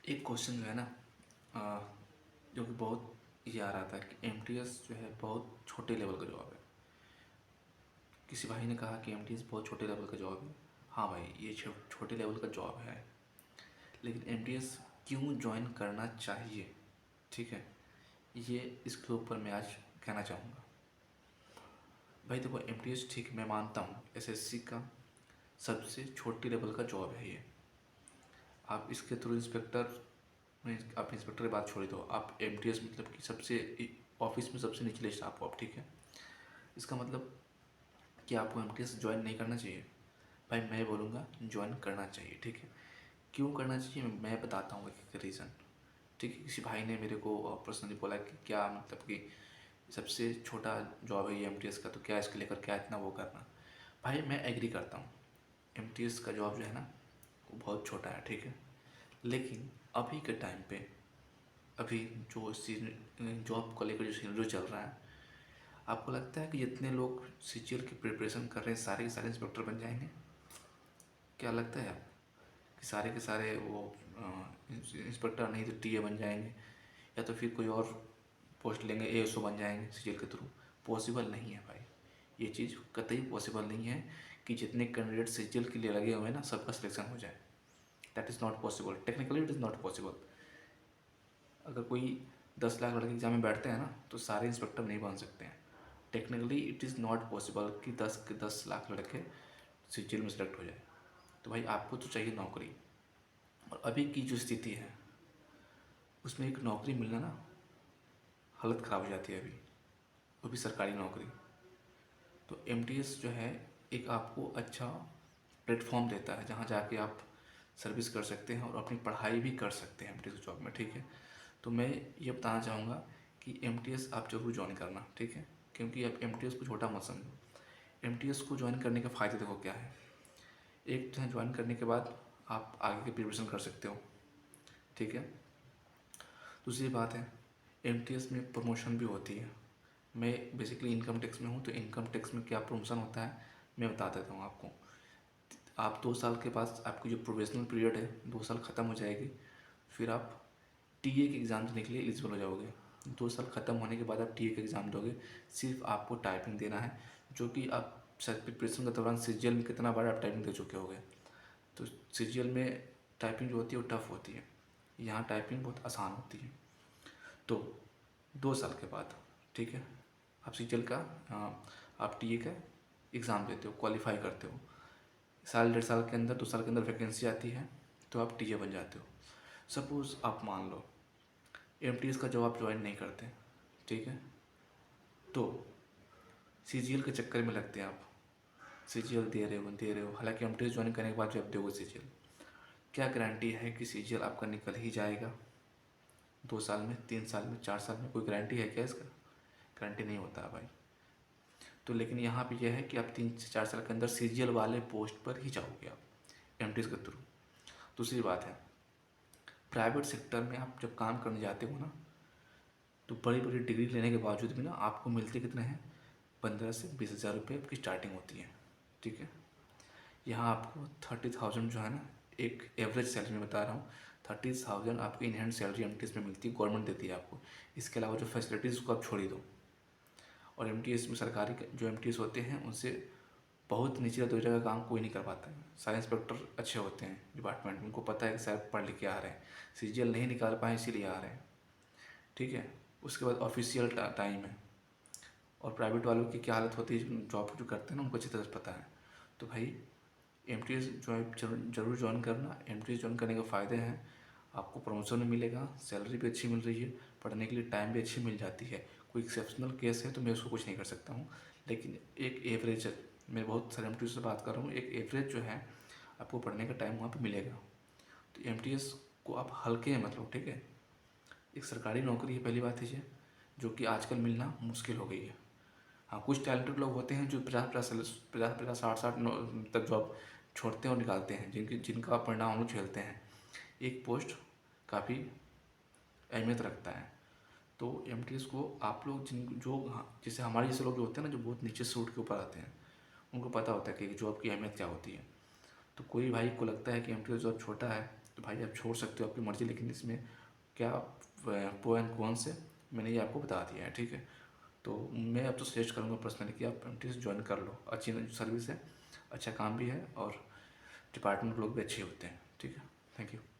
एक क्वेश्चन जो है ना, अ, जो कि बहुत ये आ रहा था कि एमटीएस जो है बहुत छोटे लेवल का जॉब है। किसी भाई ने कहा कि एमटीएस बहुत छोटे लेवल का जॉब है। हाँ भाई, ये छोटे लेवल का जॉब है, लेकिन एमटीएस क्यों ज्वाइन करना चाहिए, ठीक है, ये इसके ऊपर मैं आज कहना चाहूँगा। भाई देखो, एमटीएस ठीक, मैं मानता हूँ एसएससी का सबसे छोटी लेवल का जॉब है ये। आप इसके थ्रू इंस्पेक्टर में, आप इंस्पेक्टर की बात छोड़ दो, आप एमटीएस मतलब कि सबसे ऑफिस में सबसे निचले स्टाफ हो आप, ठीक है। इसका मतलब कि आपको एमटीएस ज्वाइन नहीं करना चाहिए। भाई मैं बोलूँगा ज्वाइन करना चाहिए, ठीक है। क्यों करना चाहिए मैं बताता हूँ एक रीज़न, ठीक है। किसी भाई ने मेरे को पर्सनली बोला कि क्या मतलब कि सबसे छोटा जॉब है ये एमटीएस का, तो क्या इसके लेकर क्या इतना वो करना। भाई मैं एग्री करता हूँ, एमटीएस का जॉब जो है ना वो बहुत छोटा है, ठीक है। लेकिन अभी के टाइम पे, अभी जो जॉब को लेकर जो सीनरी चल रहा है, आपको लगता है कि जितने लोग सीजीएल की प्रिपरेशन कर रहे हैं सारे के सारे इंस्पेक्टर बन जाएंगे? क्या लगता है आपको कि सारे के सारे वो इंस्पेक्टर नहीं तो टीए बन जाएंगे, या तो फिर कोई और पोस्ट लेंगे, एएसओ बन जाएंगे सीजीएल के थ्रू? पॉसिबल नहीं है भाई, ये चीज़ कतई पॉसिबल नहीं है कि जितने कैंडिडेट सीजीएल के लिए लगे हुए हैं ना सबका सिलेक्शन हो जाए। That is not possible, technically it is not possible. अगर कोई 10 लाख लड़के एग्जाम में बैठते हैं ना तो सारे इंस्पेक्टर नहीं बन सकते हैं। Technically it is not possible कि 10 लाख लड़के सीजीएल में सेलेक्ट हो जाए। तो भाई आपको तो चाहिए नौकरी, और अभी की जो स्थिति है उसमें एक नौकरी मिलना ना हालत ख़राब हो जाती है अभी, वो भी सरकारी नौकरी। तो एमटीएस जो है एक आपको अच्छा प्लेटफॉर्म देता है जहाँ जाके आप सर्विस कर सकते हैं और अपनी पढ़ाई भी कर सकते हैं एमटीएस जॉब में, ठीक है। तो मैं ये बताना चाहूँगा कि एमटीएस आप जरूर ज्वाइन करना, ठीक है। क्योंकि आप एमटीएस को छोटा मत समझो। एमटीएस को ज्वाइन करने के फ़ायदे देखो क्या है। एक तो है, ज्वाइन करने के बाद आप आगे की प्रिपरेशन कर सकते हो, ठीक है। दूसरी बात है, एमटीएस में प्रमोशन भी होती है। मैं बेसिकली इनकम टैक्स में हूँ, तो इनकम टैक्स में क्या प्रमोशन होता है मैं बता देता हूँ आपको। आप 2 साल के बाद आपकी जो प्रोबेशनल पीरियड है 2 साल ख़त्म हो जाएगी, फिर आप टीए के एग्ज़ाम देने के लिए एलिजिबल हो जाओगे। 2 साल ख़त्म होने के बाद आप टीए का एग्ज़ाम दोगे। सिर्फ आपको टाइपिंग देना है, जो कि आप सर प्रिपरेशन के दौरान सीजीएल में कितना बार आप टाइपिंग दे चुके होगे। तो सीजीएल में टाइपिंग जो होती है वो टफ होती है, यहाँ टाइपिंग बहुत आसान होती है। तो 2 साल के बाद, ठीक है, आप सीजीएल का आप टीए का एग्ज़ाम देते हो, क्वालिफाई करते हो। साल 1.5 साल के अंदर, 2 साल के अंदर वैकेंसी आती है तो आप टीए बन जाते हो। सपोज़ आप मान लो एमटीएस का जॉब आप ज्वाइन नहीं करते, ठीक है, तो सीजीएल के चक्कर में लगते हैं आप, सीजीएल दे रहे हो, हालांकि एमटीएस ज्वाइन करने के बाद भी आप दोगे सीजीएल। क्या गारंटी है कि सीजीएल आपका निकल ही जाएगा 2 साल में, 3 साल में, 4 साल में? कोई गारंटी है क्या इसका? गारंटी नहीं होता है भाई। तो लेकिन यहाँ पे यह है कि आप 3 से 4 साल के अंदर सीजीएल वाले पोस्ट पर ही जाओगे आप एमटीएस के थ्रू। दूसरी बात है, प्राइवेट सेक्टर में आप जब काम करने जाते हो ना, तो बड़ी बड़ी डिग्री लेने के बावजूद भी ना आपको मिलते कितने हैं, 15 से 20 हज़ार रुपये आपकी स्टार्टिंग होती है, ठीक है। यहाँ आपको 30,000 जो है ना, एक एवरेज सैलरी में बता रहा हूँ, 30,000 आपकी इन हैंड सैलरी एमटीएस में मिलती है, गवर्नमेंट देती है आपको। इसके अलावा जो फैसिलिटीज़ को आप छोड़ ही दो। और एमटीएस में सरकारी जो एमटीएस होते हैं उनसे बहुत नीचे दर्जे का काम कोई नहीं कर पाता है। सारे इंस्पेक्टर अच्छे होते हैं डिपार्टमेंट में, उनको पता है कि शायद पढ़ लिख के आ रहे हैं, सीजीएल नहीं निकाल पाए इसीलिए आ रहे हैं, ठीक है। उसके बाद ऑफिशियल टाइम है। और प्राइवेट वालों की क्या हालत होती है, जॉब जो करते हैं ना उनको अच्छी तरह से पता है। तो भाई एमटीएस जरूर ज्वाइन करना। एमटीएस ज्वाइन करने के फ़ायदे हैं, आपको प्रमोशन भी मिलेगा, सैलरी भी अच्छी मिल रही है, पढ़ने के लिए टाइम भी अच्छी मिल जाती है। कोई एक्सेप्शनल केस है तो मैं उसको कुछ नहीं कर सकता हूँ, लेकिन एक एवरेज, मैं बहुत सारे एमटीएस से बात कर रहा हूँ, एक एवरेज जो है आपको पढ़ने का टाइम वहाँ पर मिलेगा। तो एमटीएस को आप हल्के में मतलब, ठीक है। एक सरकारी नौकरी है, पहली बात है ये, जो कि आजकल मिलना मुश्किल हो गई है। हाँ, कुछ टैलेंटेड लोग होते हैं जो 50 50 60 60 तक जॉब छोड़ते हैं और निकालते हैं, जिनका परिणाम हम लोग झेलते हैं। एक पोस्ट काफ़ी अहमियत रखता है। तो एमटीएस को आप लोग जैसे हमारे जैसे लोग जो होते हैं ना, जो बहुत नीचे सूट के ऊपर आते हैं, उनको पता होता है कि जॉब की अहमियत क्या होती है। तो कोई भाई को लगता है कि एमटीएस जॉब छोटा है तो भाई आप छोड़ सकते हो, आपकी मर्ज़ी, लेकिन इसमें क्या प्रो एंड कॉन्स है मैंने ये आपको बता दिया है, ठीक है। तो मैं अब तो सजेस्ट करूँगा पर्सनली कि आप एमटीएस ज्वाइन कर लो, अच्छी सर्विस है, अच्छा काम भी है और डिपार्टमेंट लोग भी अच्छे होते हैं, ठीक है। Thank you.